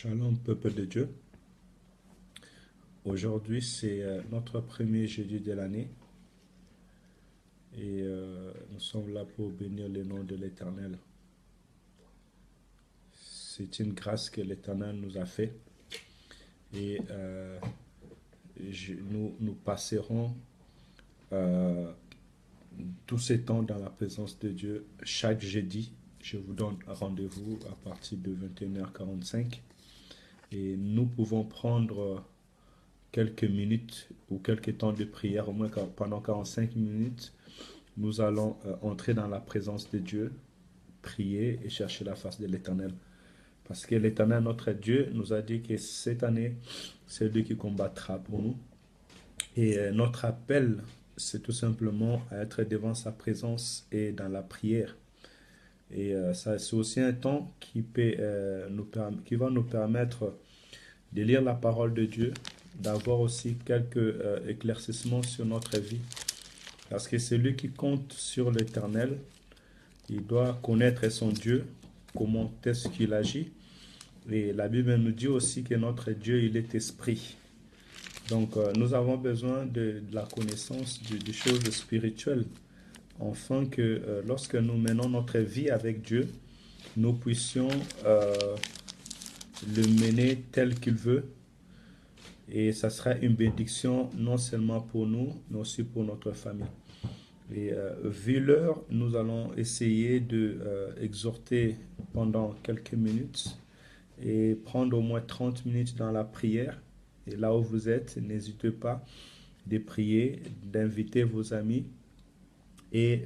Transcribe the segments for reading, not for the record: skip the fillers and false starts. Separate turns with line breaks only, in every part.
Shalom, peuple de Dieu. Aujourd'hui, c'est notre premier jeudi de l'année et nous sommes là pour bénir le nom de l'Éternel. C'est une grâce que l'Éternel nous a fait et nous passerons euh, tous ces temps dans la présence de Dieu chaque jeudi. Je vous donne rendez-vous à partir de 21h45 et nous pouvons prendre quelques minutes ou quelques temps de prière, au moins pendant 45 minutes, nous allons entrer dans la présence de Dieu, prier et chercher la face de l'Éternel. Parce que l'Éternel, notre Dieu, nous a dit que cette année, c'est lui qui combattra pour nous. Et notre appel, c'est tout simplement à être devant sa présence et dans la prière. Et ça, c'est aussi un temps qui va nous permettre de lire la parole de Dieu, d'avoir aussi quelques éclaircissements sur notre vie. Parce que celui qui compte sur l'Éternel, il doit connaître son Dieu, comment est-ce qu'il agit. Et la Bible nous dit aussi que notre Dieu, il est esprit. Donc, nous avons besoin de la connaissance des choses spirituelles, afin que lorsque nous menons notre vie avec Dieu, nous puissions le mener tel qu'il veut. Et ça sera une bénédiction non seulement pour nous, mais aussi pour notre famille. Et vu l'heure, nous allons essayer de exhorter pendant quelques minutes et prendre au moins 30 minutes dans la prière. Et là où vous êtes, n'hésitez pas de prier, d'inviter vos amis et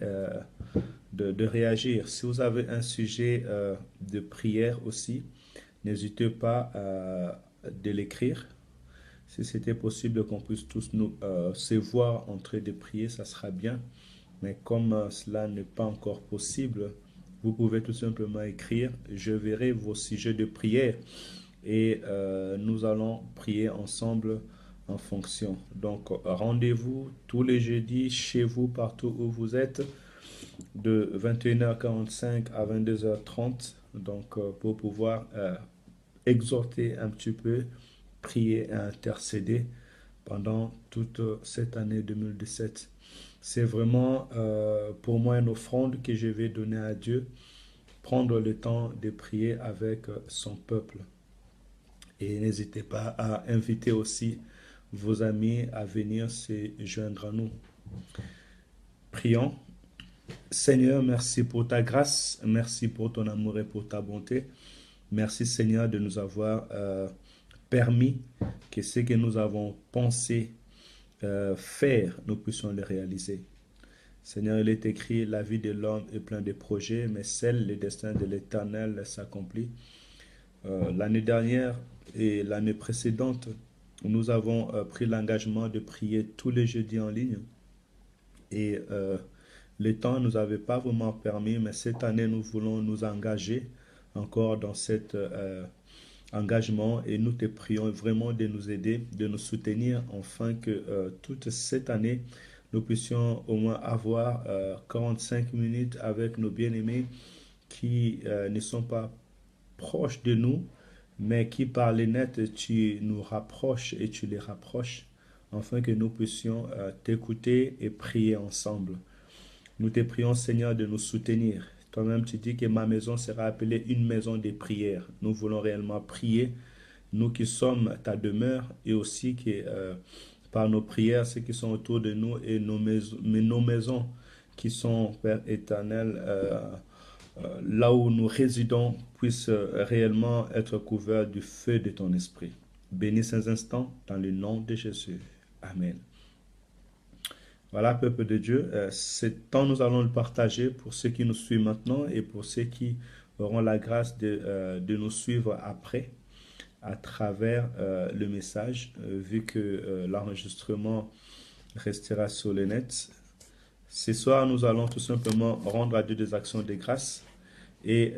de réagir. Si vous avez un sujet de prière aussi, n'hésitez pas de l'écrire. Si c'était possible qu'on puisse tous nous se voir en train de prier, ça sera bien. Mais comme cela n'est pas encore possible, vous pouvez tout simplement écrire. Je verrai vos sujets de prière et nous allons prier ensemble en fonction. Donc, rendez-vous tous les jeudis chez vous, partout où vous êtes, de 21h45 à 22h30. Donc, pour pouvoir exhorter un petit peu, prier et intercéder pendant toute cette année 2017. C'est vraiment pour moi une offrande que je vais donner à Dieu, prendre le temps de prier avec son peuple. Et n'hésitez pas à inviter aussi vos amis à venir se joindre à nous. Prions. Seigneur, merci pour ta grâce, merci pour ton amour et pour ta bonté. Merci Seigneur de nous avoir permis que ce que nous avons pensé faire, nous puissions le réaliser. Seigneur, il est écrit, la vie de l'homme est pleine de projets, mais le destin de l'Éternel s'accomplit. L'année dernière et l'année précédente, nous avons pris l'engagement de prier tous les jeudis en ligne. Et le temps ne nous avait pas vraiment permis, mais cette année, nous voulons nous engager encore dans cet engagement et nous te prions vraiment de nous aider, de nous soutenir, afin que toute cette année, nous puissions au moins avoir 45 minutes avec nos bien-aimés qui ne sont pas proches de nous, mais qui par les nets, tu nous rapproches et tu les rapproches, afin que nous puissions t'écouter et prier ensemble. Nous te prions, Seigneur, de nous soutenir. Toi-même, tu dis que ma maison sera appelée une maison de prière. Nous voulons réellement prier, nous qui sommes ta demeure, et aussi que par nos prières, ceux qui sont autour de nous et nos maisons qui sont, Père éternel, là où nous résidons, puissent réellement être couverts du feu de ton esprit. Bénis ces instants dans le nom de Jésus. Amen. Voilà, peuple de Dieu, ce temps, nous allons le partager pour ceux qui nous suivent maintenant et pour ceux qui auront la grâce de nous suivre après à travers le message, vu que l'enregistrement restera sur le net. Ce soir, nous allons tout simplement rendre à Dieu des actions de grâce et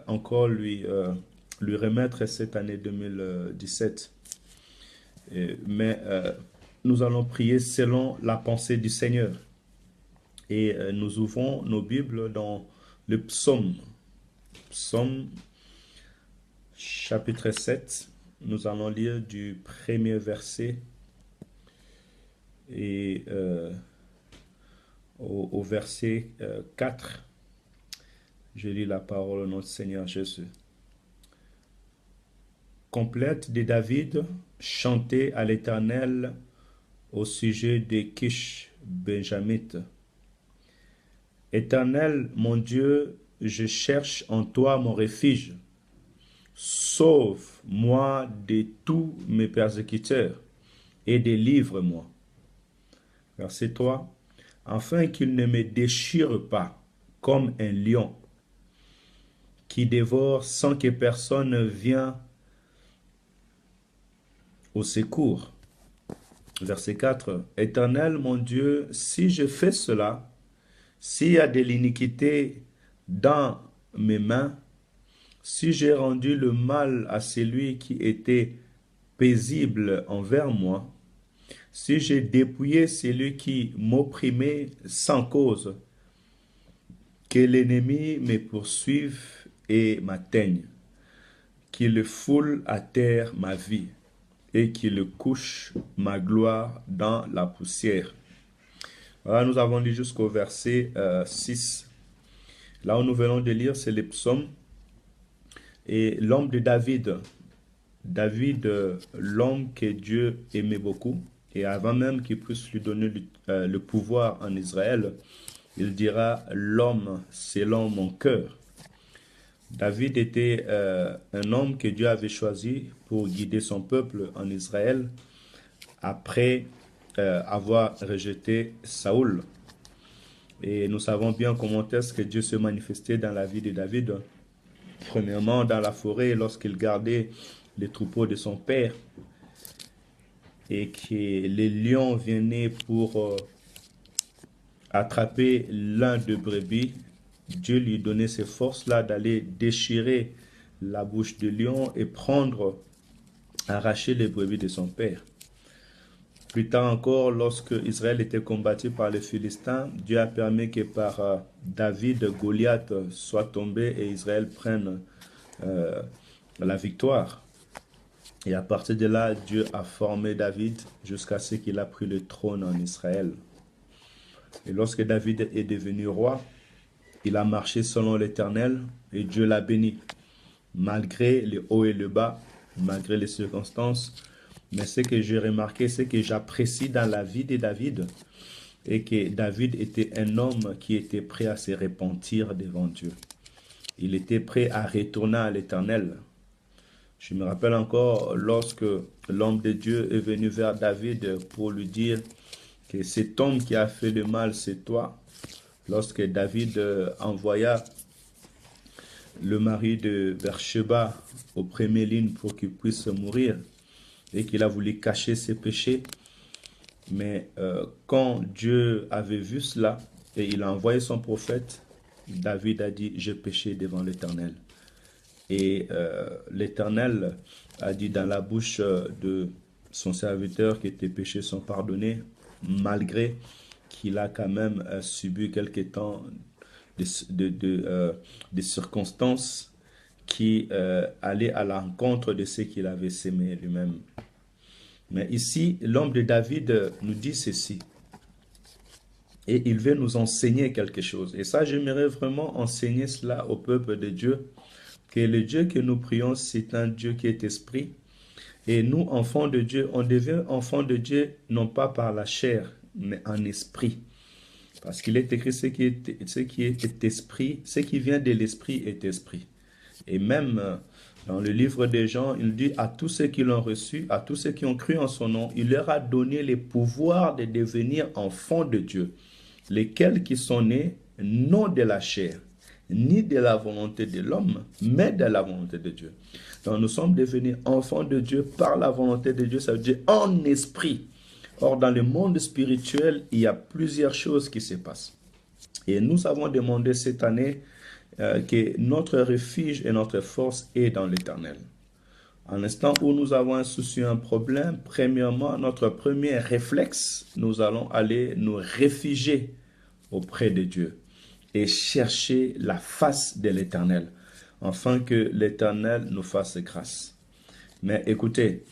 encore lui remettre cette année 2017. Mais nous allons prier selon la pensée du Seigneur. Et nous ouvrons nos Bibles dans le psaume chapitre 7. Nous allons lire du premier verset et au verset 4. Je lis la parole au nom du Seigneur Jésus. Complète de David, chanter à l'Éternel au sujet de Kish Benjamite. Éternel, mon Dieu, je cherche en toi mon refuge. Sauve-moi de tous mes persécuteurs et délivre-moi. Verset 3. Afin qu'il ne me déchire pas comme un lion qui dévore sans que personne ne vienne au secours. Verset 4. Éternel, mon Dieu, si je fais cela, s'il y a de l'iniquité dans mes mains, si j'ai rendu le mal à celui qui était paisible envers moi, si j'ai dépouillé celui qui m'opprimait sans cause, que l'ennemi me poursuive et m'atteigne, qu'il foule à terre ma vie et qu'il couche ma gloire dans la poussière. Voilà, nous avons lu jusqu'au verset 6. Là où nous venons de lire, c'est les psaumes. Et l'homme de David, l'homme que Dieu aimait beaucoup, et avant même qu'il puisse lui donner le pouvoir en Israël, il dira l'homme selon mon cœur. David était un homme que Dieu avait choisi pour guider son peuple en Israël après avoir rejeté Saoul. Et nous savons bien comment est-ce que Dieu se manifestait dans la vie de David. Premièrement, dans la forêt, lorsqu'il gardait les troupeaux de son père et que les lions venaient pour attraper l'un de brebis, Dieu lui donnait ces forces-là d'aller déchirer la bouche du lion et arracher les brebis de son père. Plus tard encore, lorsque Israël était combattu par les Philistins, Dieu a permis que par David, Goliath soit tombé et Israël prenne la victoire. Et à partir de là, Dieu a formé David jusqu'à ce qu'il a pris le trône en Israël. Et lorsque David est devenu roi, il a marché selon l'Éternel et Dieu l'a béni. Malgré les hauts et les bas, malgré les circonstances. Mais ce que j'ai remarqué, c'est que j'apprécie dans la vie de David et que David était un homme qui était prêt à se repentir devant Dieu. Il était prêt à retourner à l'Éternel. Je me rappelle encore lorsque l'homme de Dieu est venu vers David pour lui dire que cet homme qui a fait le mal, c'est toi. Lorsque David envoya le mari de Bersheba aux premières lignes pour qu'il puisse mourir et qu'il a voulu cacher ses péchés. Mais quand Dieu avait vu cela et il a envoyé son prophète, David a dit « J'ai péché devant l'Éternel ». Et l'Éternel a dit dans la bouche de son serviteur que tes péchés sont pardonnés, malgré qu'il a quand même subi quelque temps des circonstances qui allaient à l'encontre de ce qu'il avait sémé lui-même. Mais ici, l'homme de David nous dit ceci. Et il veut nous enseigner quelque chose. Et ça, j'aimerais vraiment enseigner cela au peuple de Dieu. Que le Dieu que nous prions, c'est un Dieu qui est esprit. Et nous, enfants de Dieu, on devient enfants de Dieu non pas par la chair, mais en esprit. Parce qu'il est écrit ce qui est esprit, ce qui vient de l'esprit est esprit. Et même dans le livre des Jean, il dit à tous ceux qui l'ont reçu, à tous ceux qui ont cru en son nom, il leur a donné le pouvoir de devenir enfants de Dieu, lesquels qui sont nés non de la chair, ni de la volonté de l'homme, mais de la volonté de Dieu. Donc nous sommes devenus enfants de Dieu par la volonté de Dieu, ça veut dire en esprit. Or, dans le monde spirituel, il y a plusieurs choses qui se passent. Et nous avons demandé cette année que notre refuge et notre force est dans l'Éternel. En l'instant où nous avons un souci, un problème, premièrement, notre premier réflexe, nous allons aller nous réfugier auprès de Dieu et chercher la face de l'Éternel. afin que l'Éternel nous fasse grâce. Mais écoutez,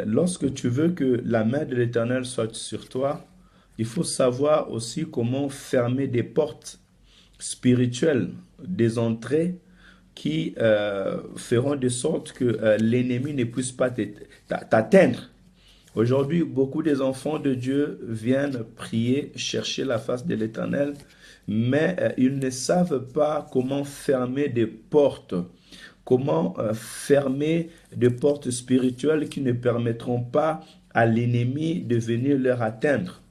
lorsque tu veux que la main de l'Éternel soit sur toi, il faut savoir aussi comment fermer des portes spirituelles, des entrées qui feront de sorte que l'ennemi ne puisse pas t'atteindre. Aujourd'hui, beaucoup des enfants de Dieu viennent prier, chercher la face de l'Éternel, mais ils ne savent pas comment fermer des portes, comment fermer des portes spirituelles qui ne permettront pas à l'ennemi de venir leur atteindre,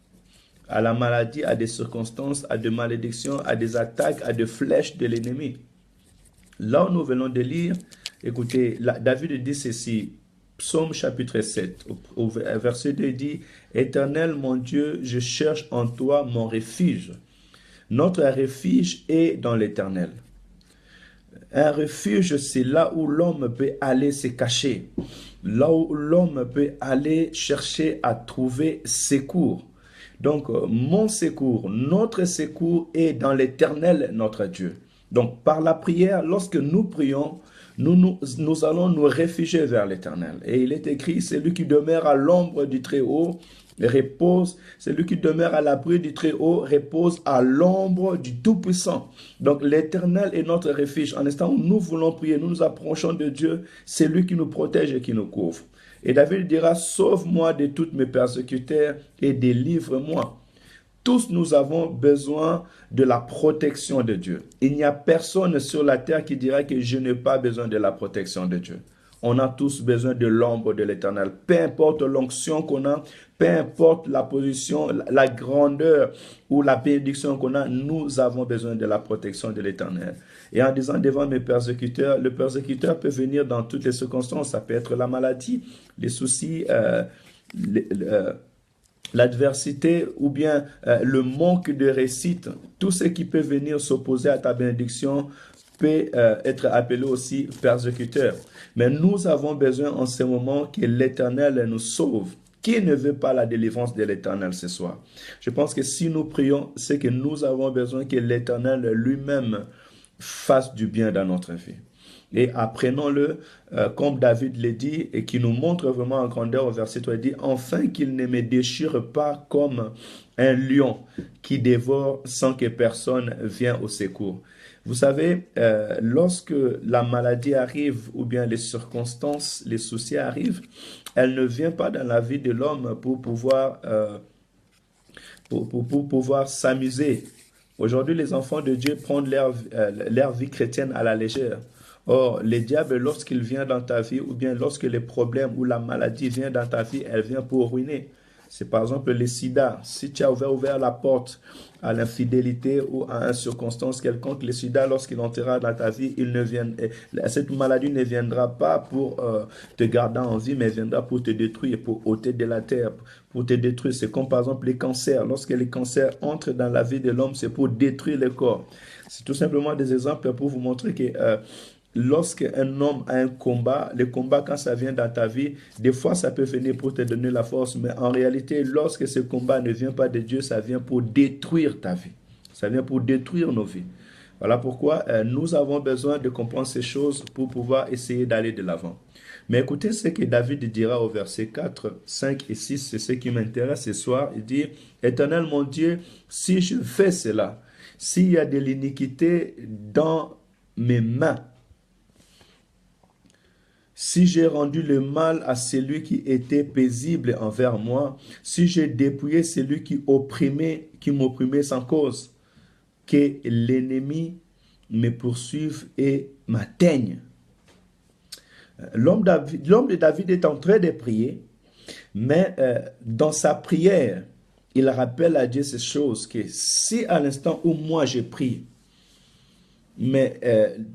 à la maladie, à des circonstances, à des malédictions, à des attaques, à des flèches de l'ennemi. Là où nous venons de lire, écoutez, David dit ceci, Psaume chapitre 7, au verset 2, il dit, « Éternel mon Dieu, je cherche en toi mon refuge. » Notre refuge est dans l'Éternel. Un refuge, c'est là où l'homme peut aller se cacher, là où l'homme peut aller chercher à trouver secours. Donc, mon secours, notre secours est dans l'Éternel, notre Dieu. Donc, par la prière, lorsque nous prions, nous allons nous réfugier vers l'Éternel. Et il est écrit, celui qui demeure à l'ombre du Très-Haut repose, celui qui demeure à l'abri du Très-Haut repose à l'ombre du Tout-Puissant. Donc l'Éternel est notre refuge. En l'instant où nous voulons prier, nous nous approchons de Dieu, c'est lui qui nous protège et qui nous couvre. Et David dira, sauve-moi de tous mes persécuteurs et délivre-moi. Tous nous avons besoin de la protection de Dieu. Il n'y a personne sur la terre qui dira que je n'ai pas besoin de la protection de Dieu. On a tous besoin de l'ombre de l'Éternel. Peu importe l'onction qu'on a, peu importe la position, la grandeur ou la bénédiction qu'on a, nous avons besoin de la protection de l'Éternel. Et en disant devant mes persécuteurs, le persécuteur peut venir dans toutes les circonstances. Ça peut être la maladie, les soucis, l'adversité ou bien le manque de réussite. Tout ce qui peut venir s'opposer à ta bénédiction peut être appelé aussi persécuteur. Mais nous avons besoin en ce moment que l'Éternel nous sauve. Qui ne veut pas la délivrance de l'Éternel ce soir? Je pense que si nous prions, c'est que nous avons besoin que l'Éternel lui-même fasse du bien dans notre vie. Et apprenons-le, comme David le dit, et qui nous montre vraiment en grandeur au verset 3, il dit, « Enfin qu'il ne me déchire pas comme un lion qui dévore sans que personne vienne au secours. » Vous savez, lorsque la maladie arrive ou bien les circonstances, les soucis arrivent, elle ne vient pas dans la vie de l'homme pour pouvoir s'amuser. Aujourd'hui, les enfants de Dieu prennent leur vie chrétienne à la légère. Or, le diable, lorsqu'il vient dans ta vie, ou bien lorsque les problèmes ou la maladie vient dans ta vie, elle vient pour ruiner. C'est par exemple le sida. Si tu as ouvert la porte à l'infidélité ou à une circonstance quelconque, le sida, lorsqu'il entrera dans ta vie, cette maladie ne viendra pas pour te garder en vie, mais viendra pour te détruire, pour ôter de la terre, pour te détruire. C'est comme par exemple les cancers. Lorsque les cancers entrent dans la vie de l'homme, c'est pour détruire le corps. C'est tout simplement des exemples pour vous montrer que lorsqu'un homme a un combat, le combat quand ça vient dans ta vie, des fois ça peut venir pour te donner la force, mais en réalité, lorsque ce combat ne vient pas de Dieu, ça vient pour détruire ta vie. Ça vient pour détruire nos vies. Voilà pourquoi nous avons besoin de comprendre ces choses pour pouvoir essayer d'aller de l'avant. Mais écoutez ce que David dira au verset 4, 5 et 6, c'est ce qui m'intéresse ce soir. Il dit, « Éternel mon Dieu, si je fais cela, s'il y a de l'iniquité dans mes mains, si j'ai rendu le mal à celui qui était paisible envers moi, si j'ai dépouillé celui qui m'opprimait sans cause, que l'ennemi me poursuive et m'atteigne. » L'homme de David est en train de prier, mais dans sa prière, il rappelle à Dieu ces choses, que si à l'instant où moi je prie, mais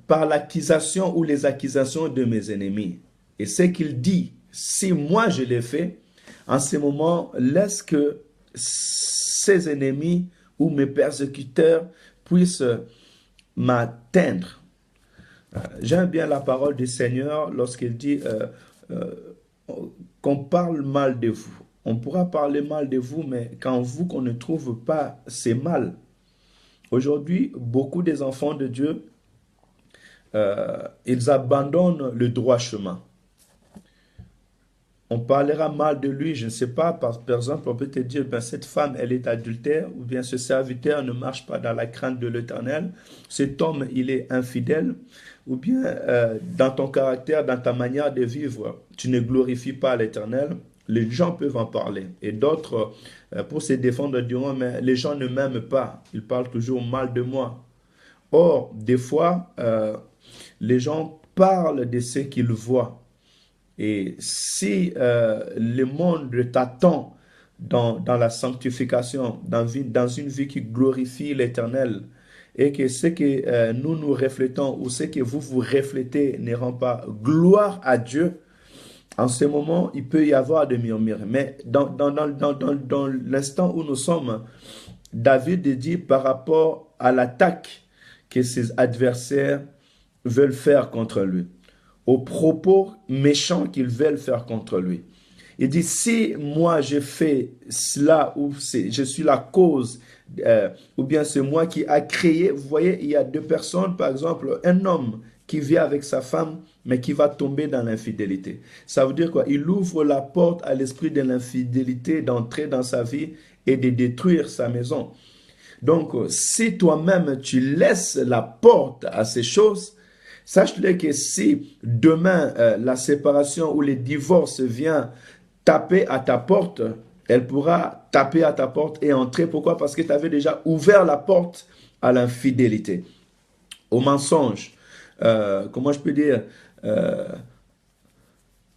par l'accusation ou les accusations de mes ennemis. Et ce qu'il dit, si moi je l'ai fait, en ce moment, laisse que ces ennemis ou mes persécuteurs puissent m'atteindre. J'aime bien la parole du Seigneur lorsqu'il dit qu'on parle mal de vous. On pourra parler mal de vous, mais quand vous qu'on ne trouve pas, c'est mal. Aujourd'hui, beaucoup des enfants de Dieu ils abandonnent le droit chemin. On parlera mal de lui, je ne sais pas, par exemple, on peut te dire, ben, cette femme, elle est adultère, ou bien ce serviteur ne marche pas dans la crainte de l'Éternel, cet homme, il est infidèle, ou bien dans ton caractère, dans ta manière de vivre, tu ne glorifies pas l'Éternel. Les gens peuvent en parler. Et d'autres, pour se défendre, diront, mais les gens ne m'aiment pas, ils parlent toujours mal de moi. Or, des fois, les gens parlent de ce qu'ils voient. Et si le monde t'attend dans la sanctification, dans une vie qui glorifie l'Éternel, et que ce que nous reflétons ou ce que vous reflétez ne rend pas gloire à Dieu, en ce moment, il peut y avoir des murmures. Mais dans l'instant où nous sommes, David dit par rapport à l'attaque que ses adversaires veulent faire contre lui, aux propos méchants qu'ils veulent faire contre lui. Il dit, si moi j'ai fait cela, ou je suis la cause, ou bien c'est moi qui a créé, vous voyez, il y a deux personnes, par exemple, un homme qui vit avec sa femme, mais qui va tomber dans l'infidélité. Ça veut dire quoi? Il ouvre la porte à l'esprit de l'infidélité d'entrer dans sa vie et de détruire sa maison. Donc, si toi-même tu laisses la porte à ces choses, sache-le que si demain la séparation ou le divorce vient taper à ta porte, elle pourra taper à ta porte et entrer. Pourquoi? Parce que tu avais déjà ouvert la porte à l'infidélité, au mensonge, comment je peux dire,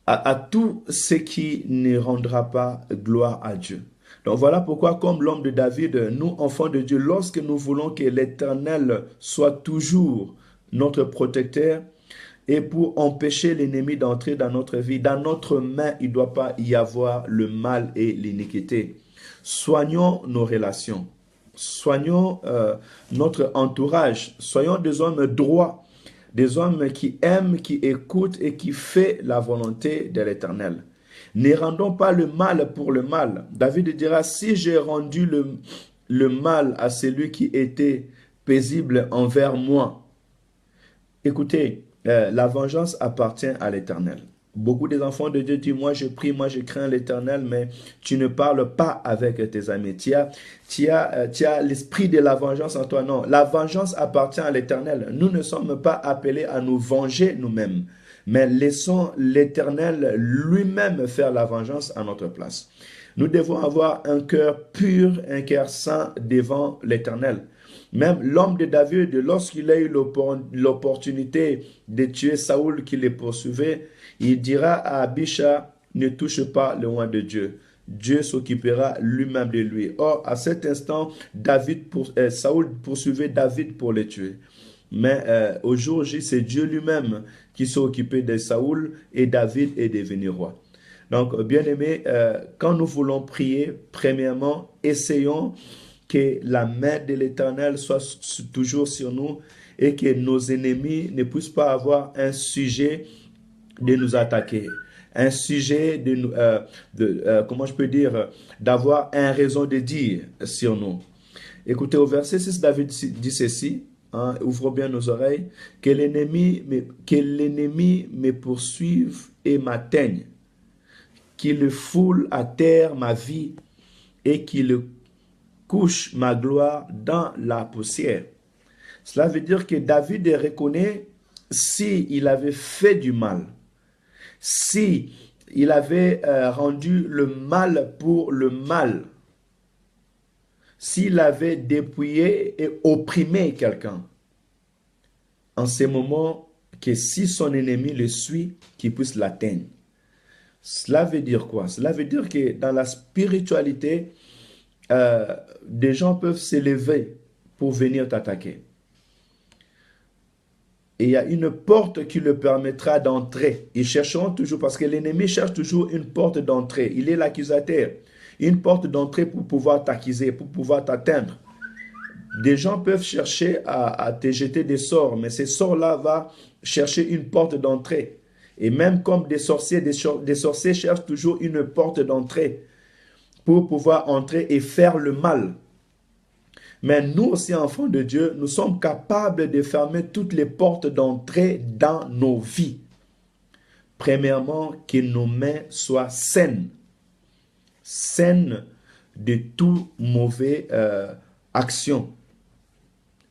à tout ce qui ne rendra pas gloire à Dieu. Donc voilà pourquoi, comme l'homme de David, nous, enfants de Dieu, lorsque nous voulons que l'Éternel soit toujours notre protecteur, et pour empêcher l'ennemi d'entrer dans notre vie, dans notre main, il ne doit pas y avoir le mal et l'iniquité. Soignons nos relations, soignons notre entourage, soyons des hommes droits, des hommes qui aiment, qui écoutent et qui font la volonté de l'Éternel. Ne rendons pas le mal pour le mal. David dira, si j'ai rendu le mal à celui qui était paisible envers moi. Écoutez, la vengeance appartient à l'Éternel. Beaucoup des enfants de Dieu disent, moi je prie, moi je crains l'Éternel, mais tu ne parles pas avec tes amis. Tu as l'esprit de la vengeance en toi. Non, la vengeance appartient à l'Éternel. Nous ne sommes pas appelés à nous venger nous-mêmes, mais laissons l'Éternel lui-même faire la vengeance à notre place. Nous devons avoir un cœur pur, un cœur saint devant l'Éternel. Même l'homme de David, lorsqu'il a eu l'opportunité de tuer Saoul qui le poursuivait, il dira à Abisha, ne touche pas le roi de Dieu. Dieu s'occupera lui-même de lui. Or, à cet instant, Saoul poursuivait David pour le tuer. Mais au jour J, c'est Dieu lui-même qui s'est occupé de Saoul et David est devenu roi. Donc, bien aimé, quand nous voulons prier, premièrement, essayons que la main de l'Éternel soit toujours sur nous et que nos ennemis ne puissent pas avoir un sujet de nous attaquer, un sujet comment je peux dire, d'avoir une raison de dire sur nous. Écoutez, au verset 6, David dit ceci, hein, ouvrons bien nos oreilles, que l'ennemi me poursuive et m'atteigne, qu'il foule à terre ma vie et qu'il couche ma gloire dans la poussière. Cela veut dire que David reconnaît s'il avait fait du mal, si il avait rendu le mal pour le mal, s'il avait dépouillé et opprimé quelqu'un, en ces moments que si son ennemi le suit, qu'il puisse l'atteindre. Cela veut dire quoi? Cela veut dire que dans la spiritualité, des gens peuvent s'élever pour venir t'attaquer. Et il y a une porte qui le permettra d'entrer. Ils chercheront toujours, parce que l'ennemi cherche toujours une porte d'entrée. Il est l'accusateur. Une porte d'entrée pour pouvoir t'accuser, pour pouvoir t'atteindre. Des gens peuvent chercher à te jeter des sorts, mais ces sorts-là vont chercher une porte d'entrée. Et même comme des sorciers cherchent toujours une porte d'entrée pour pouvoir entrer et faire le mal. Mais nous aussi, enfants de Dieu, nous sommes capables de fermer toutes les portes d'entrée dans nos vies. Premièrement, que nos mains soient saines. Saines de toute mauvaise action.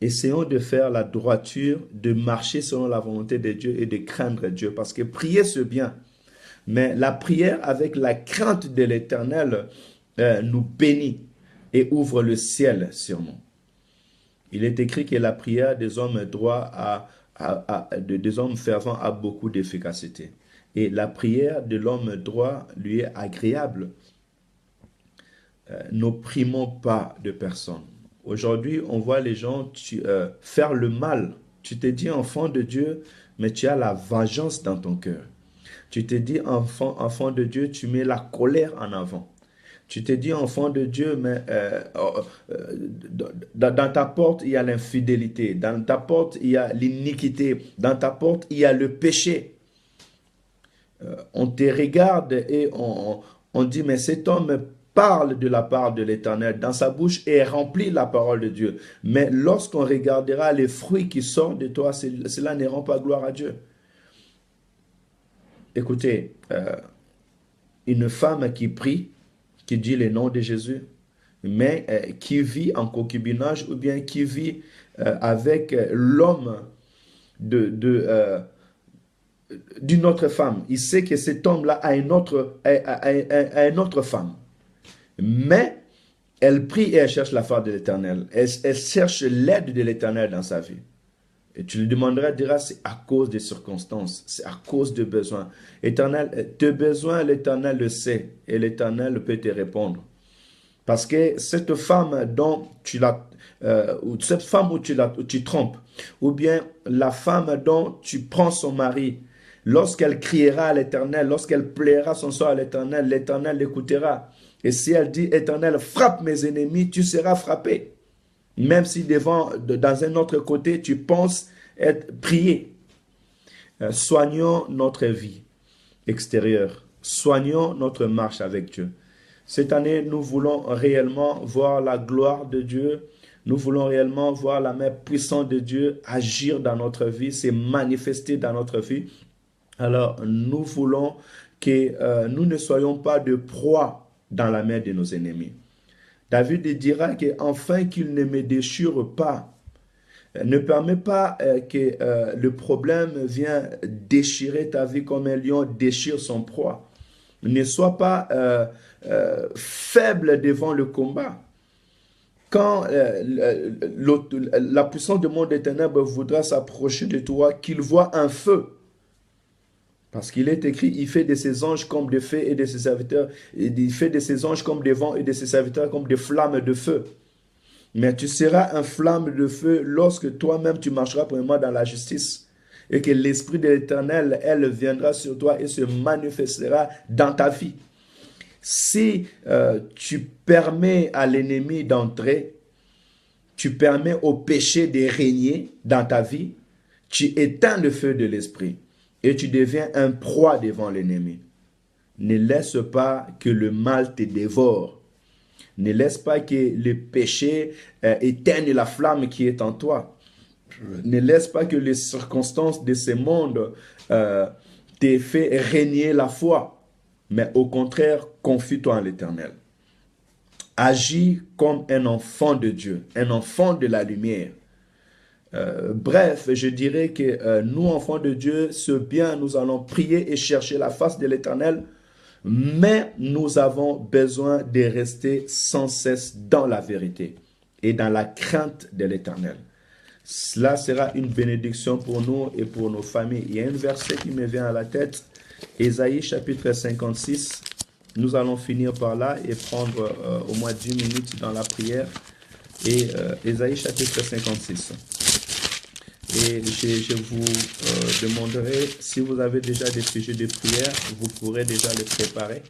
Essayons de faire la droiture, de marcher selon la volonté de Dieu et de craindre Dieu. Parce que prier, c'est bien. Mais la prière avec la crainte de l'Éternel nous bénit et ouvre le ciel sur nous. Il est écrit que la prière des hommes droits des hommes fervents a beaucoup d'efficacité. Et la prière de l'homme droit lui est agréable. N'opprimons pas de personnes. Aujourd'hui, on voit les gens faire le mal. Tu te dis enfant de Dieu, mais tu as la vengeance dans ton cœur. Tu te dis enfant de Dieu, tu mets la colère en avant. Tu te dis enfant de Dieu, mais dans ta porte, il y a l'infidélité. Dans ta porte, il y a l'iniquité. Dans ta porte, il y a le péché. On te regarde et on dit, mais cet homme parle de la part de l'Éternel. Dans sa bouche est remplie la parole de Dieu. Mais lorsqu'on regardera les fruits qui sortent de toi, cela ne rend pas gloire à Dieu. Écoutez, une femme qui prie, qui dit le nom de Jésus, mais qui vit en concubinage ou bien qui vit avec l'homme d'une autre femme. Il sait que cet homme-là a une autre femme. Mais elle prie et elle cherche la face de l'Éternel. Elle cherche l'aide de l'Éternel dans sa vie. Et tu lui demanderas, dira, c'est à cause des circonstances, c'est à cause de besoins. Éternel, tes besoins, l'Éternel le sait et l'Éternel peut te répondre. Parce que cette femme dont ou cette femme où tu trompes, ou bien la femme dont tu prends son mari, lorsqu'elle criera à l'Éternel, lorsqu'elle plaira son sort à l'Éternel, l'Éternel l'écoutera. Et si elle dit, Éternel, frappe mes ennemis, tu seras frappé. Même si dans un autre côté, tu penses être prié. Soignons notre vie extérieure. Soignons notre marche avec Dieu. Cette année, nous voulons réellement voir la gloire de Dieu. Nous voulons réellement voir la main puissante de Dieu agir dans notre vie, se manifester dans notre vie. Alors, nous voulons que nous ne soyons pas de proie dans la main de nos ennemis. David dira qu'afin qu'il ne me déchire pas, ne permet pas que le problème vienne déchirer ta vie comme un lion déchire son proie. Ne sois pas faible devant le combat. Quand la puissance du monde des ténèbres voudra s'approcher de toi, qu'il voit un feu. Parce qu'il est écrit, il fait de ses anges comme des fées et de ses serviteurs. Il fait de ses anges comme des vents et de ses serviteurs comme des flammes de feu. Mais tu seras un flamme de feu lorsque toi-même tu marcheras premièrement dans la justice. Et que l'Esprit de l'Éternel, elle viendra sur toi et se manifestera dans ta vie. Si tu permets à l'ennemi d'entrer, tu permets au péché de régner dans ta vie, tu éteins le feu de l'Esprit. Et tu deviens un proie devant l'ennemi. Ne laisse pas que le mal te dévore. Ne laisse pas que le péché éteigne la flamme qui est en toi. Ne laisse pas que les circonstances de ce monde te fait régner la foi. Mais au contraire, confie-toi en l'Éternel. Agis comme un enfant de Dieu, un enfant de la lumière. Bref, je dirais que nous, enfants de Dieu, c'est bien, nous allons prier et chercher la face de l'Éternel, mais nous avons besoin de rester sans cesse dans la vérité et dans la crainte de l'Éternel. Cela sera une bénédiction pour nous et pour nos familles. Il y a un verset qui me vient à la tête, Ésaïe chapitre 56. Nous allons finir par là et prendre au moins 10 minutes dans la prière. Et Ésaïe chapitre 56. Et je vous demanderai, si vous avez déjà des sujets de prière, vous pourrez déjà les préparer.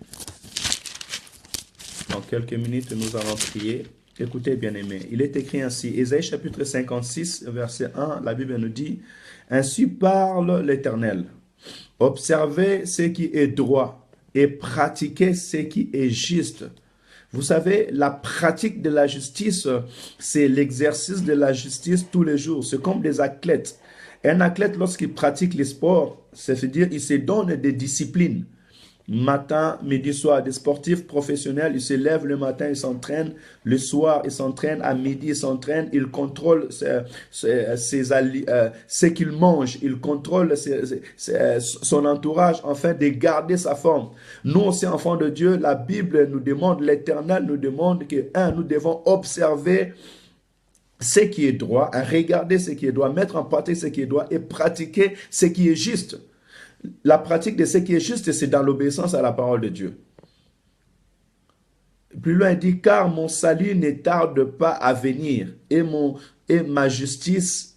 Dans quelques minutes, nous allons prier. Écoutez, bien-aimés, il est écrit ainsi, Ésaïe chapitre 56, verset 1, la Bible nous dit, « Ainsi parle l'Éternel, observez ce qui est droit et pratiquez ce qui est juste, Vous savez, la pratique de la justice, c'est l'exercice de la justice tous les jours. C'est comme des athlètes. Un athlète, lorsqu'il pratique les sports, c'est-à-dire il se donne des disciplines. Matin, midi, soir, des sportifs professionnels, ils se lèvent le matin, ils s'entraînent, le soir, ils s'entraînent, à midi, ils s'entraînent, ils contrôlent ce qu'il mange, ils contrôlent son entourage afin de garder sa forme. Nous aussi, enfants de Dieu, la Bible nous demande, l'Éternel nous demande que, nous devons observer ce qui est droit, regarder ce qui est droit, mettre en pratique ce qui est droit et pratiquer ce qui est juste. La pratique de ce qui est juste, c'est dans l'obéissance à la parole de Dieu. Plus loin, il dit, car mon salut ne tarde pas à venir et ma justice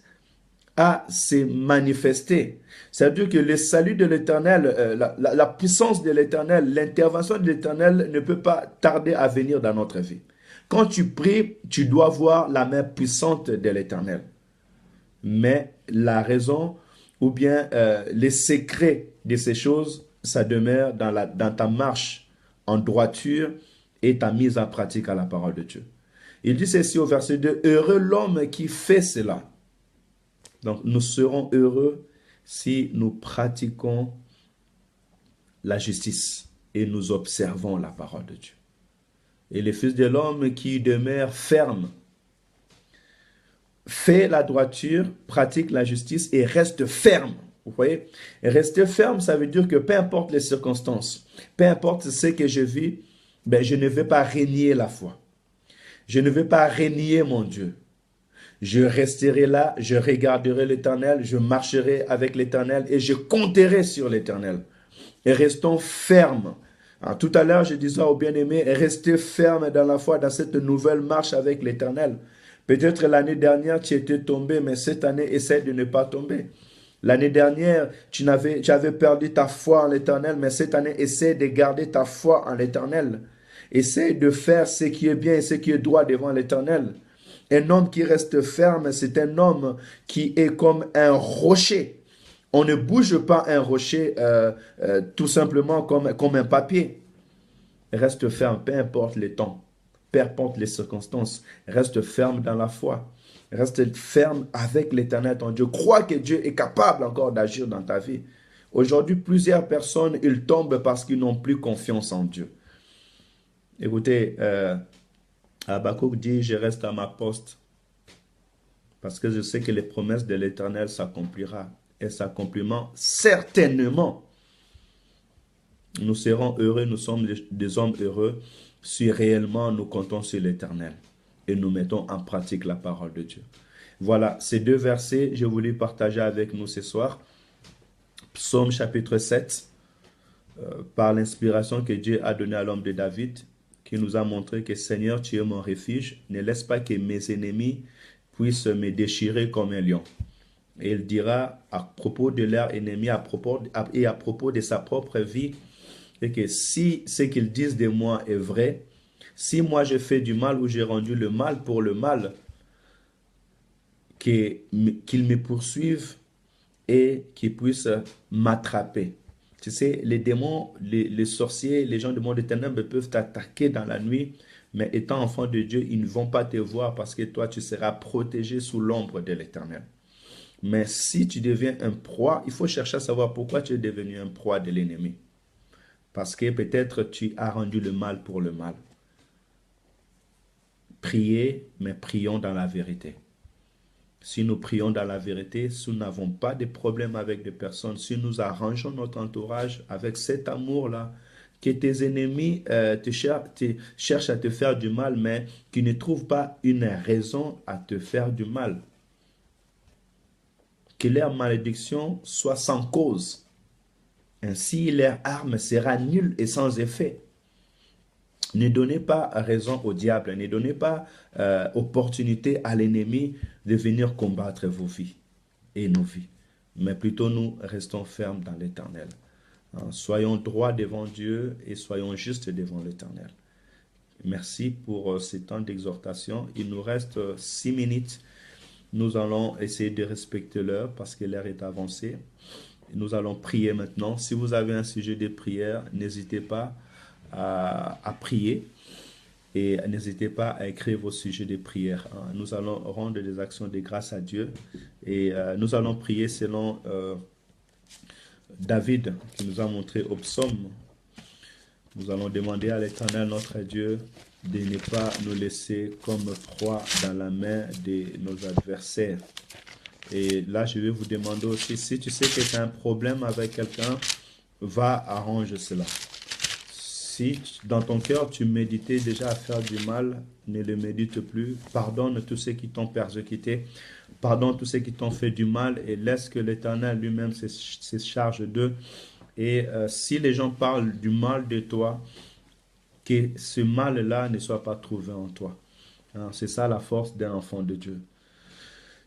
à se manifester. C'est-à-dire que le salut de l'Éternel, la puissance de l'Éternel, l'intervention de l'Éternel ne peut pas tarder à venir dans notre vie. Quand tu pries, tu dois voir la main puissante de l'Éternel. Mais la raison ou bien les secrets de ces choses, ça demeure dans ta marche en droiture et ta mise en pratique à la parole de Dieu. Il dit ceci au verset 2, « Heureux l'homme qui fait cela. » Donc nous serons heureux si nous pratiquons la justice et nous observons la parole de Dieu. Et le Fils de l'homme qui demeure ferme, fait la droiture, pratique la justice et reste ferme. Vous voyez? Et rester ferme, ça veut dire que peu importe les circonstances, peu importe ce que je vis, ben, je ne vais pas renier la foi. Je ne vais pas renier mon Dieu. Je resterai là, je regarderai l'Éternel, je marcherai avec l'Éternel et je compterai sur l'Éternel. Et restons fermes. Alors, tout à l'heure, je disais aux bien-aimés, restez fermes dans la foi, dans cette nouvelle marche avec l'Éternel. Peut-être l'année dernière, tu étais tombé, mais cette année, essaie de ne pas tomber. L'année dernière, tu avais perdu ta foi en l'Éternel, mais cette année, essaie de garder ta foi en l'Éternel. Essaie de faire ce qui est bien et ce qui est droit devant l'Éternel. Un homme qui reste ferme, c'est un homme qui est comme un rocher. On ne bouge pas un rocher tout simplement comme un papier. Reste ferme, peu importe les temps, peu importe les circonstances. Reste ferme dans la foi. Reste ferme avec l'Éternel, ton Dieu. Crois que Dieu est capable encore d'agir dans ta vie. Aujourd'hui, plusieurs personnes, ils tombent parce qu'ils n'ont plus confiance en Dieu. Écoutez, Habakkuk dit, je reste à ma poste parce que je sais que les promesses de l'Éternel s'accomplira et s'accompliront certainement. Nous serons heureux, nous sommes des hommes heureux si réellement nous comptons sur l'Éternel et nous mettons en pratique la parole de Dieu. Voilà, ces deux versets, je voulais partager avec nous ce soir. Psaume chapitre 7, par l'inspiration que Dieu a donnée à l'homme de David, qui nous a montré que Seigneur, tu es mon refuge, ne laisse pas que mes ennemis puissent me déchirer comme un lion. Et il dira à propos de leurs ennemis à propos de sa propre vie, et que si ce qu'ils disent de moi est vrai, si moi je fais du mal ou j'ai rendu le mal pour le mal, qu'ils me poursuivent et qu'ils puissent m'attraper. Tu sais, les démons, les sorciers, les gens du monde des ténèbres peuvent t'attaquer dans la nuit, mais étant enfant de Dieu, ils ne vont pas te voir parce que toi, tu seras protégé sous l'ombre de l'Éternel. Mais si tu deviens un proie, il faut chercher à savoir pourquoi tu es devenu un proie de l'ennemi. Parce que peut-être tu as rendu le mal pour le mal. Priez, mais prions dans la vérité. Si nous prions dans la vérité, si nous n'avons pas de problème avec des personnes, si nous arrangeons notre entourage avec cet amour-là, que tes ennemis cherchent à te faire du mal, mais qui ne trouvent pas une raison à te faire du mal. Que leur malédiction soit sans cause. Ainsi, leur arme sera nulle et sans effet. Ne donnez pas raison au diable, ne donnez pas opportunité à l'ennemi de venir combattre vos vies et nos vies. Mais plutôt nous restons fermes dans l'Éternel. Soyons droits devant Dieu et soyons justes devant l'Éternel. Merci pour ce temps d'exhortation. Il nous reste 6 minutes. Nous allons essayer de respecter l'heure parce que l'heure est avancée. Nous allons prier maintenant. Si vous avez un sujet de prière, n'hésitez pas à prier. Et n'hésitez pas à écrire vos sujets de prière. Nous allons rendre des actions de grâce à Dieu. Et nous allons prier selon David qui nous a montré au psaume. Nous allons demander à l'Éternel, notre Dieu, de ne pas nous laisser comme proie dans la main de nos adversaires. Et là, je vais vous demander aussi, si tu sais que tu as un problème avec quelqu'un, va arranger cela. Si dans ton cœur, tu méditais déjà à faire du mal, ne le médite plus. Pardonne tous ceux qui t'ont persécuté. Pardonne tous ceux qui t'ont fait du mal et laisse que l'Éternel lui-même se charge d'eux. Et si les gens parlent du mal de toi, que ce mal-là ne soit pas trouvé en toi. C'est ça la force d'un enfant de Dieu.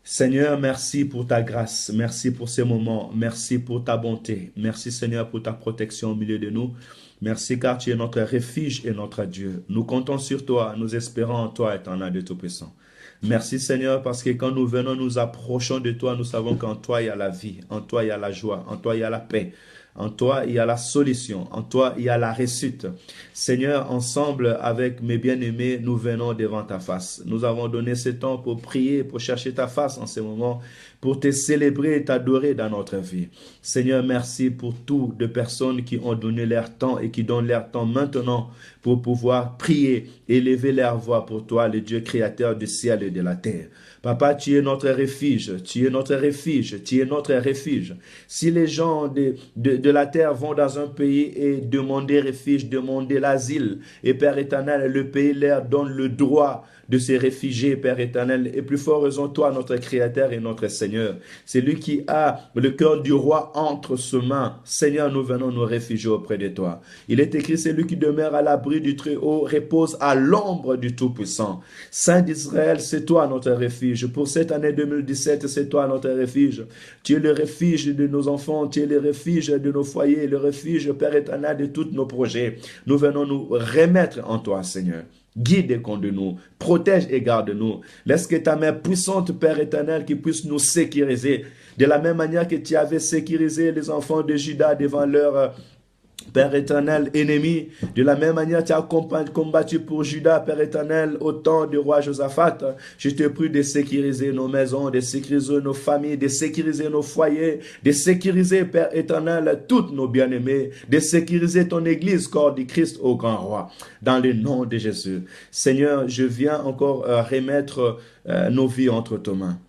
Seigneur, merci pour ta grâce, merci pour ces moments, merci pour ta bonté, merci Seigneur pour ta protection au milieu de nous. Merci car tu es notre refuge et notre Dieu. Nous comptons sur toi, nous espérons en toi, Éternel de Tout-Puissant. Merci Seigneur parce que quand nous venons, nous approchons de toi, nous savons qu'en toi il y a la vie, en toi il y a la joie, en toi il y a la paix. En toi, il y a la solution. En toi, il y a la réussite. Seigneur, ensemble avec mes bien-aimés, nous venons devant ta face. Nous avons donné ce temps pour prier, pour chercher ta face en ce moment, pour te célébrer et t'adorer dans notre vie. Seigneur, merci pour toutes les personnes qui ont donné leur temps et qui donnent leur temps maintenant pour pouvoir prier, élever leur voix pour toi, le Dieu créateur du ciel et de la terre. Papa, tu es notre refuge, tu es notre refuge, tu es notre refuge. Si les gens de la terre vont dans un pays et demander refuge, demander l'asile, et Père éternel, le pays leur donne le droit de se réfugier, Père éternel, et plus fort raison, toi, notre Créateur et notre Seigneur. C'est lui qui a le cœur du roi entre ses mains. Seigneur, nous venons nous réfugier auprès de toi. Il est écrit, c'est lui qui demeure à l'abri du Très-Haut, repose à l'ombre du Tout-Puissant. Saint d'Israël, c'est toi notre refuge. Pour cette année 2017, c'est toi notre refuge. Tu es le refuge de nos enfants, tu es le refuge de nos foyers, le refuge, Père éternel, de tous nos projets. Nous venons nous remettre en toi, Seigneur. Guide et conduis-nous, protège et garde-nous. Laisse que ta main puissante, Père éternel, qui puisse nous sécuriser. De la même manière que tu avais sécurisé les enfants de Juda devant leur Père éternel, ennemi, de la même manière tu as combattu pour Juda, Père éternel, au temps du roi Josaphat. Je te prie de sécuriser nos maisons, de sécuriser nos familles, de sécuriser nos foyers, de sécuriser, Père éternel, toutes nos bien-aimés, de sécuriser ton église, corps du Christ au grand roi, dans le nom de Jésus. Seigneur, je viens encore remettre nos vies entre tes mains.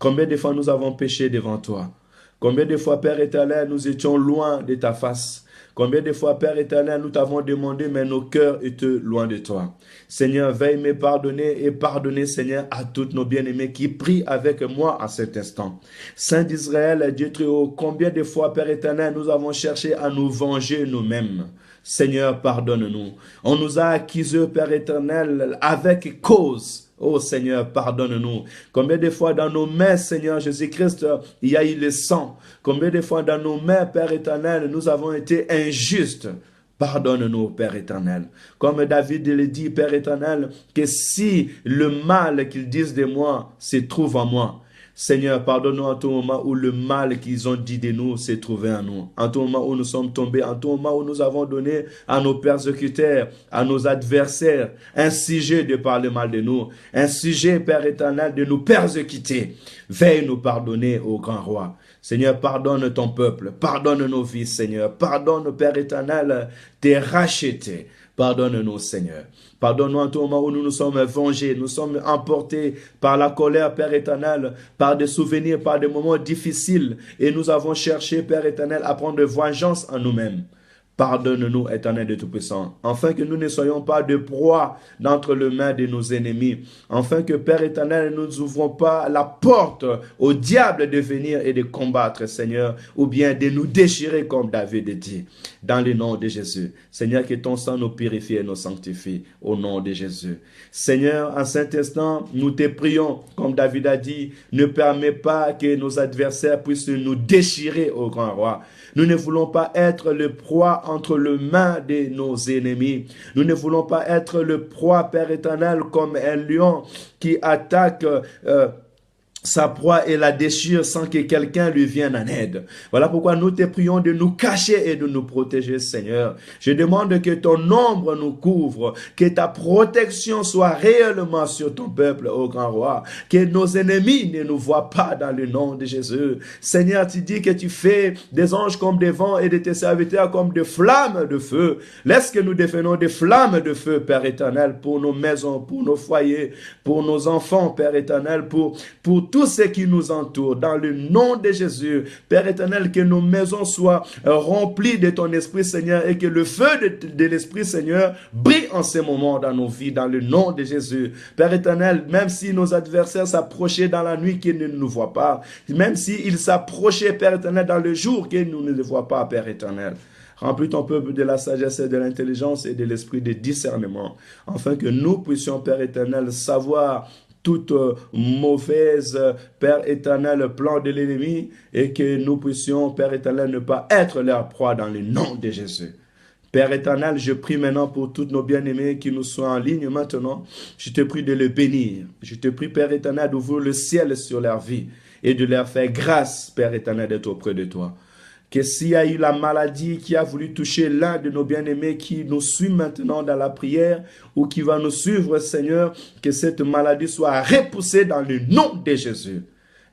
Combien de fois nous avons péché devant toi? Combien de fois, Père éternel, nous étions loin de ta face? Combien de fois, Père éternel, nous t'avons demandé, mais nos cœurs étaient loin de toi. Seigneur, veuille me pardonner et pardonner, Seigneur, à tous nos bien-aimés qui prient avec moi à cet instant. Saint d'Israël, Dieu très haut, combien de fois, Père éternel, nous avons cherché à nous venger nous-mêmes. Seigneur, pardonne-nous. On nous a accusés, Père éternel, avec cause. Oh Seigneur, pardonne-nous. Combien de fois dans nos mains, Seigneur Jésus-Christ, il y a eu le sang. Combien de fois dans nos mains, Père éternel, nous avons été injustes. Pardonne-nous, Père éternel. Comme David le dit, Père éternel, que si le mal qu'ils disent de moi se trouve en moi, Seigneur, pardonne-nous en tout moment où le mal qu'ils ont dit de nous s'est trouvé en nous. En tout moment où nous sommes tombés, en tout moment où nous avons donné à nos persécuteurs, à nos adversaires, un sujet de parler mal de nous, un sujet, Père éternel, de nous persécuter. Veille nous pardonner, ô grand roi. Seigneur, pardonne ton peuple, pardonne nos vies, Seigneur. Pardonne, Père éternel, tes rachetés. Pardonne-nous, Seigneur. Pardonne-nous en tout moment où nous nous sommes vengés, nous sommes emportés par la colère, Père éternel, par des souvenirs, par des moments difficiles. Et nous avons cherché, Père éternel, à prendre vengeance en nous-mêmes. Pardonne-nous, éternel de Tout-Puissant, afin que nous ne soyons pas de proie d'entre les mains de nos ennemis, afin que, Père éternel, nous n'ouvrons pas la porte au diable de venir et de combattre, Seigneur, ou bien de nous déchirer comme David dit, dans le nom de Jésus. Seigneur, que ton sang nous purifie et nous sanctifie, au nom de Jésus. Seigneur, en cet instant, nous te prions, comme David a dit, ne permets pas que nos adversaires puissent nous déchirer, au grand roi. Nous ne voulons pas être le proie entre les mains de nos ennemis. Nous ne voulons pas être le proie, Père éternel, comme un lion qui attaque sa proie et la déchire sans que quelqu'un lui vienne en aide. Voilà pourquoi nous te prions de nous cacher et de nous protéger, Seigneur. Je demande que ton ombre nous couvre, que ta protection soit réellement sur ton peuple, ô grand roi, que nos ennemis ne nous voient pas dans le nom de Jésus. Seigneur, tu dis que tu fais des anges comme des vents et de tes serviteurs comme des flammes de feu. Laisse que nous devenons des flammes de feu, Père éternel, pour nos maisons, pour nos foyers, pour nos enfants, Père éternel, pour tous ceux qui nous entourent, dans le nom de Jésus. Père éternel, que nos maisons soient remplies de ton Esprit, Seigneur, et que le feu de l'Esprit, Seigneur, brille en ces moments dans nos vies, dans le nom de Jésus. Père éternel, même si nos adversaires s'approchaient dans la nuit, qu'ils ne nous voient pas, même s'ils s'approchaient, Père éternel, dans le jour, qu'ils ne les voient pas, Père éternel. Remplis ton peuple de la sagesse et de l'intelligence et de l'esprit de discernement, afin que nous puissions, Père éternel, savoir toute mauvaise, Père éternel, plan de l'ennemi, et que nous puissions, Père éternel, ne pas être leur proie dans le nom de Jésus. Père éternel, je prie maintenant pour tous nos bien-aimés qui nous sont en ligne maintenant. Je te prie de les bénir. Je te prie, Père éternel, d'ouvrir le ciel sur leur vie et de leur faire grâce, Père éternel, d'être auprès de toi. Que s'il y a eu la maladie qui a voulu toucher l'un de nos bien-aimés qui nous suit maintenant dans la prière ou qui va nous suivre, Seigneur, que cette maladie soit repoussée dans le nom de Jésus.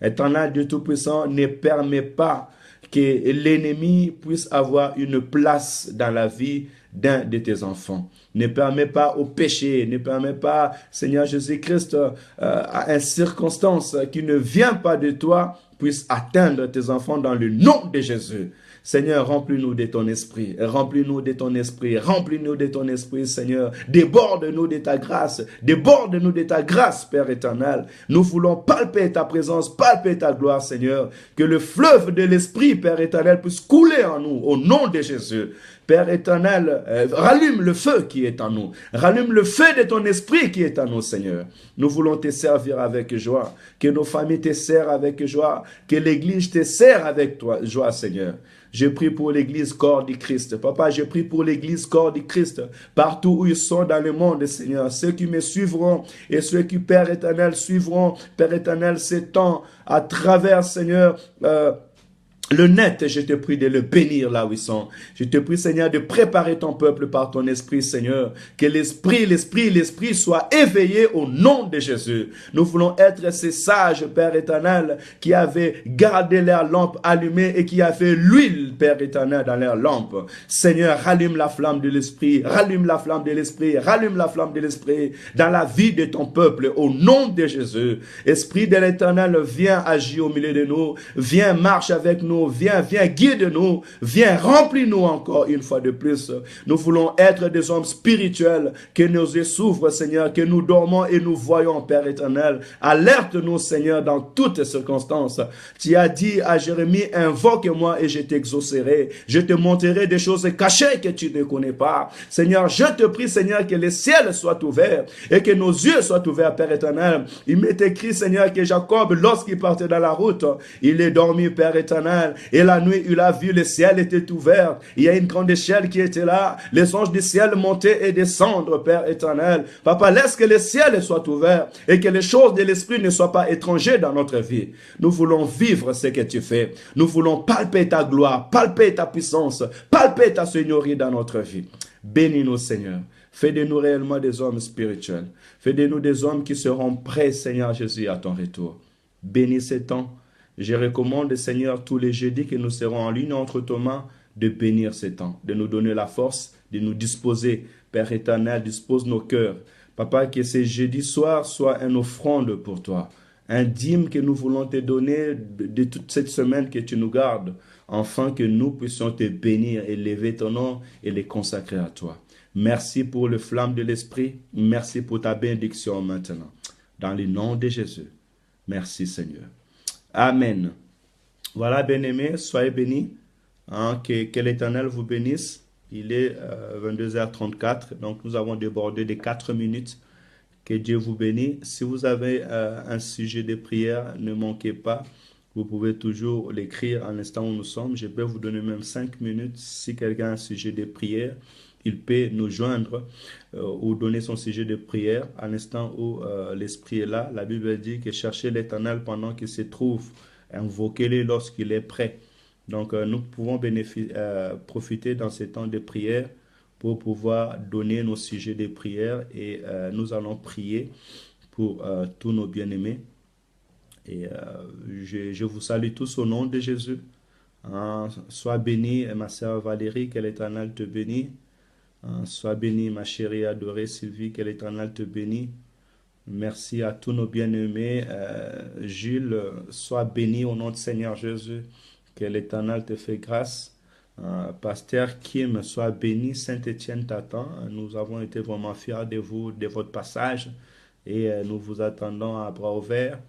Éternel Dieu Tout-Puissant, ne permet pas que l'ennemi puisse avoir une place dans la vie d'un de tes enfants. Ne permet pas au péché, ne permet pas, Seigneur Jésus-Christ, à une circonstance qui ne vient pas de toi, puisse atteindre tes enfants dans le nom de Jésus. Seigneur, remplis-nous de ton esprit, remplis-nous de ton esprit, remplis-nous de ton esprit, Seigneur. Déborde-nous de ta grâce, déborde-nous de ta grâce, Père éternel. Nous voulons palper ta présence, palper ta gloire, Seigneur. Que le fleuve de l'esprit, Père éternel, puisse couler en nous, au nom de Jésus. Père éternel, rallume le feu qui est en nous. Rallume le feu de ton esprit qui est en nous, Seigneur. Nous voulons te servir avec joie. Que nos familles te servent avec joie. Que l'église te sert avec toi, joie, Seigneur. Je prie pour l'église corps du Christ. Papa, je prie pour l'église corps du Christ. Partout où ils sont dans le monde, Seigneur. Ceux qui me suivront et ceux qui, Père éternel, suivront, Père éternel, ces temps à travers, Seigneur, le net, je te prie de le bénir là où ils sont. Je te prie, Seigneur, de préparer ton peuple par ton esprit, Seigneur. Que l'esprit soit éveillé au nom de Jésus. Nous voulons être ces sages, Père éternel, qui avaient gardé leur lampe allumée et qui avaient l'huile, Père éternel, dans leur lampe. Seigneur, rallume la flamme de l'esprit, rallume la flamme de l'esprit, rallume la flamme de l'esprit dans la vie de ton peuple au nom de Jésus. Esprit de l'éternel, viens agir au milieu de nous, viens marche avec nous. Viens, guide-nous, viens, remplis-nous encore une fois de plus. Nous voulons être des hommes spirituels, que nos yeux s'ouvrent, Seigneur, que nous dormons et nous voyons, Père éternel. Alerte-nous, Seigneur, dans toutes circonstances. Tu as dit à Jérémie, invoque-moi et je t'exaucerai. Je te montrerai des choses cachées que tu ne connais pas. Seigneur, je te prie, Seigneur, que les ciels soient ouverts et que nos yeux soient ouverts, Père éternel. Il m'est écrit, Seigneur, que Jacob, lorsqu'il partait dans la route, il est dormi, Père éternel. Et la nuit, il a vu le ciel était ouvert. Il y a une grande échelle qui était là. Les anges du ciel montaient et descendre, Père éternel. Papa, laisse que le ciel soit ouvert et que les choses de l'esprit ne soient pas étrangères dans notre vie. Nous voulons vivre ce que tu fais. Nous voulons palper ta gloire, palper ta puissance, palper ta seigneurie dans notre vie. Bénis-nous, Seigneur. Fais de nous réellement des hommes spirituels. Fais de nous des hommes qui seront prêts, Seigneur Jésus, à ton retour. Bénis ces temps. Je recommande, Seigneur, tous les jeudis que nous serons en ligne entre tes mains, de bénir ces temps, de nous donner la force, de nous disposer. Père éternel, dispose nos cœurs. Papa, que ces jeudis soirs soient une offrande pour toi. Un dîme que nous voulons te donner de toute cette semaine que tu nous gardes, afin que nous puissions te bénir, élever ton nom et les consacrer à toi. Merci pour le flamme de l'esprit. Merci pour ta bénédiction maintenant. Dans le nom de Jésus. Merci, Seigneur. Amen. Voilà, bien-aimés, soyez bénis. Que l'Éternel vous bénisse. Il est 22h34, donc nous avons débordé de 4 minutes. Que Dieu vous bénisse. Si vous avez un sujet de prière, ne manquez pas. Vous pouvez toujours l'écrire à l'instant où nous sommes. Je peux vous donner même 5 minutes si quelqu'un a un sujet de prière. il peut nous joindre ou donner son sujet de prière à l'instant où l'Esprit est là. La Bible dit que cherchez l'Éternel pendant qu'il se trouve, invoquez-le lorsqu'il est prêt. Donc nous pouvons profiter dans ces temps de prière pour pouvoir donner nos sujets de prière et nous allons prier pour tous nos bien-aimés. Et je vous salue tous au nom de Jésus. Hein, sois bénie, ma sœur Valérie, que l'Éternel te bénisse. Hein, sois bénie, ma chérie adorée Sylvie, que l'Éternel te bénisse. Merci à tous nos bien-aimés. Jules, sois béni au nom du Seigneur Jésus. Que l'Éternel te fait grâce. Pasteur Kim, sois béni. Saint-Étienne t'attend. Nous avons été vraiment fiers de vous, de votre passage. Et nous vous attendons à bras ouverts.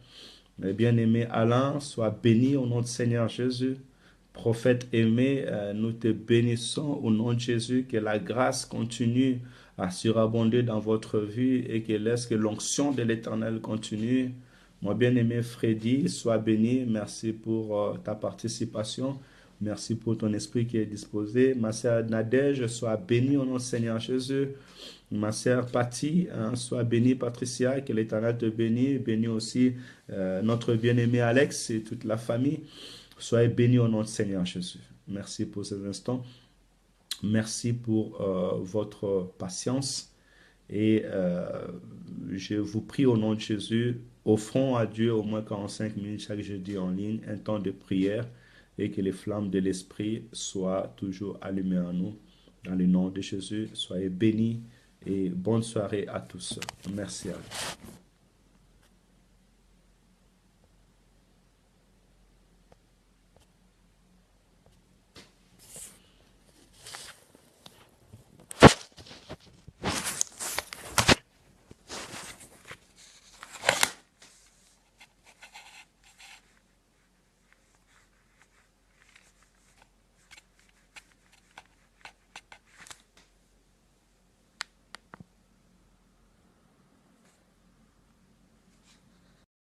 Bien-aimé Alain, sois béni au nom du Seigneur Jésus. Prophète aimé, nous te bénissons au nom de Jésus, que la grâce continue à surabonder dans votre vie et que laisse que l'onction de l'Éternel continue. Mon bien-aimé Freddy, sois béni. Merci pour ta participation. Merci pour ton esprit qui est disposé. Ma sœur Nadège, sois bénie au nom du Seigneur Jésus. Ma sœur Patty, hein, sois bénie Patricia, que l'Éternel te bénisse. Bénis aussi notre bien-aimé Alex et toute la famille. Soyez bénis au nom du Seigneur Jésus. Merci pour ces instants. Merci pour votre patience. Et je vous prie au nom de Jésus, offrons à Dieu au moins 45 minutes chaque jeudi en ligne, un temps de prière et que les flammes de l'Esprit soient toujours allumées en nous. Dans le nom de Jésus, soyez bénis et bonne soirée à tous. Merci à vous.